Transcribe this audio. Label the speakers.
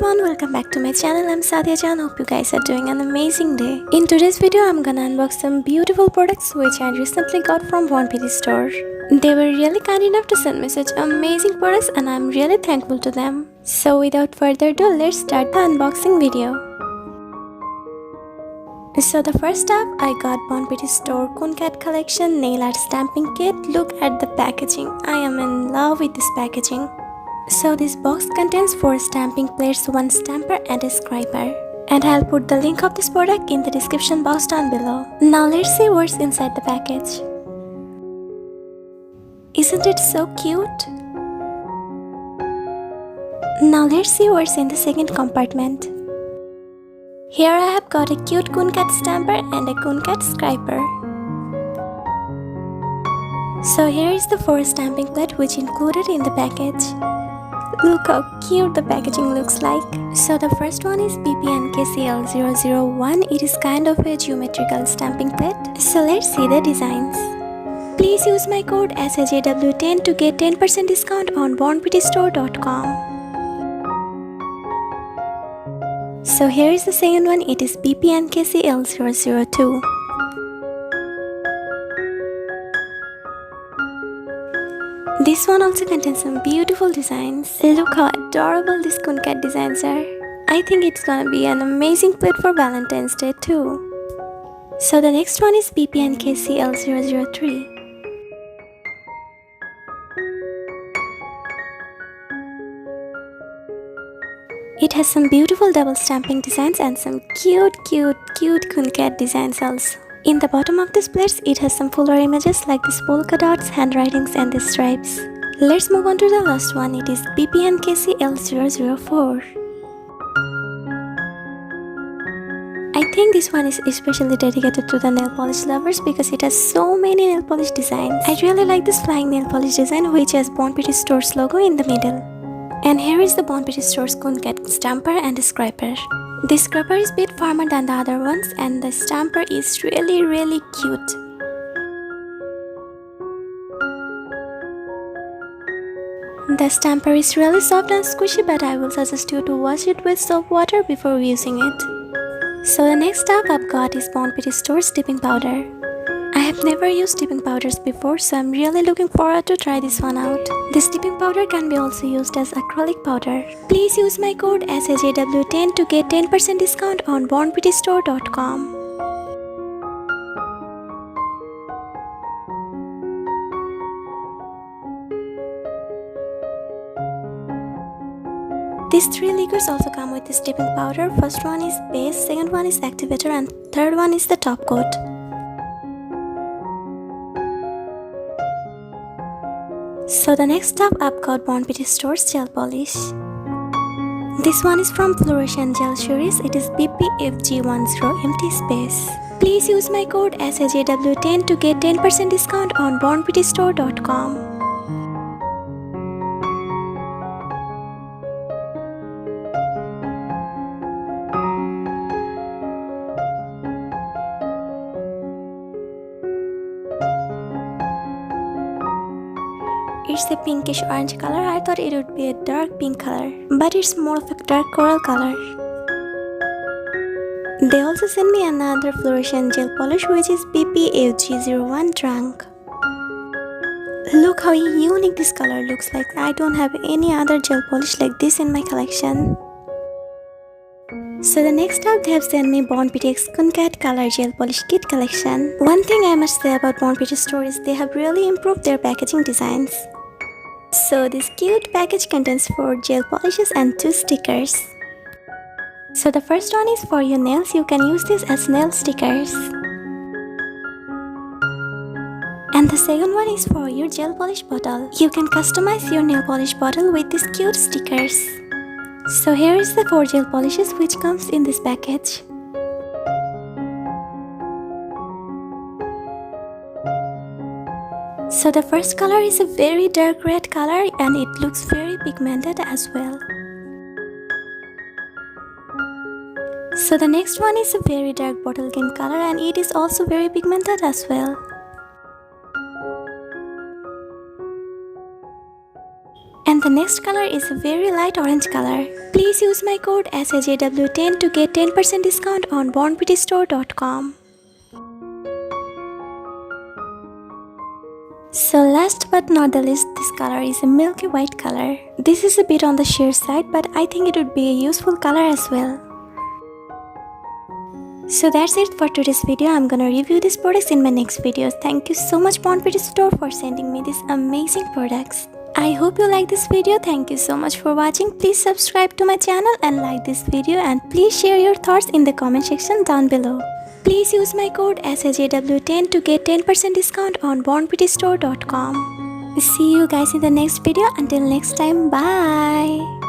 Speaker 1: everyone, welcome back to my channel. I'm SADIA. Hope you guys are doing an amazing day. In today's video, I'm gonna unbox some beautiful products which I recently got from Bon Appetit store. They were really kind enough to send me such amazing products and I'm really thankful to them. So without further ado, let's start the unboxing video. So the first up, I got Bon Appetit store Coon Cat collection nail art stamping kit. Look at the packaging. I am in love with this packaging. So this box contains 4 stamping plates, 1 stamper and a scriber. And I'll put the link of this product in the description box down below. Now let's see what's inside the package. Isn't it so cute? Now let's see what's in the second compartment. Here I have got a cute Coon Cat stamper and a Coon Cat scriber. So here is the 4 stamping plate which included in the package. Look how cute the packaging looks like. So the first one is BPNKCL001. It is kind of a geometrical stamping plate. So let's see the designs. Please use my code SAJW10 to get 10% discount on bonappetitstore.com. So here is the second one. It is BPNKCL002. This one also contains some beautiful designs. Look how adorable these Coon Cat designs are. I think it's gonna be an amazing plate for Valentine's Day too. So the next one is BPNKCL003. It has some beautiful double stamping designs and some cute Coon Cat designs also. In the bottom of this plate, it has some fuller images like these polka dots, handwritings and the stripes. Let's move on to the last one. It is BPNKCL004. I think this one is especially dedicated to the nail polish lovers because it has so many nail polish designs. I really like this flying nail polish design which has Bon Appetit store's logo in the middle. And here is the Bon Appetit store's Coon Cat stamper and scriber. This scriber is a bit firmer than the other ones and the stamper is really cute. The stamper is really soft and squishy, but I will suggest you to wash it with soap water before using it. So the next up I've got is Bon Appetit store's dipping powder. I have never used dipping powders before, so I'm really looking forward to try this one out. This dipping powder can be also used as acrylic powder. Please use my code SAJW10 to get 10% discount on bonappetitstore.com. These 3 liquids also come with this dipping powder. First one is base, second one is activator and third one is the top coat. So the next up I've got Bon Appetit store's gel polish. This one is from Fluorescent Gel series. It is BPFG10 empty space. Please use my code SAJW10 to get 10% discount on bonappetitstore.com. It's a pinkish orange color. I thought it would be a dark pink color, but it's more of a dark coral color. They also sent me another fluorescent gel polish which is BPFG01 trunk. Look how unique this color looks like. I don't have any other gel polish like this in my collection. So the next up they have sent me Bon Appetit Coon Cat color gel polish kit collection. One thing I must say about Bon Appetit store is they have really improved their packaging designs. So this cute package contains 4 gel polishes and 2 stickers. So the first one is for your nails. You can use this as nail stickers. And the second one is for your gel polish bottle. You can customize your nail polish bottle with these cute stickers. So here is the 4 gel polishes which comes in this package. So the first color is a very dark red color and it looks very pigmented as well. So the next one is a very dark bottle green color and it is also very pigmented as well. And The next color is a very light orange color. Please use my code SAJW10 to get 10% discount on bornbeautystore.com. So last but not the least, this color is a milky white color. This is a bit on the sheer side, but I think it would be a useful color as well. So that's it for today's video. I'm gonna review these products in my next videos. Thank you so much Born Beauty Store for sending me these amazing products. I hope you like this video. Thank you so much for watching. Please subscribe to my channel and like this video, and please share your thoughts in the comment section down below. Please use my code SAJW10 to get 10% discount on bornbeautystore.com. See you guys in the next video. Until next time, bye.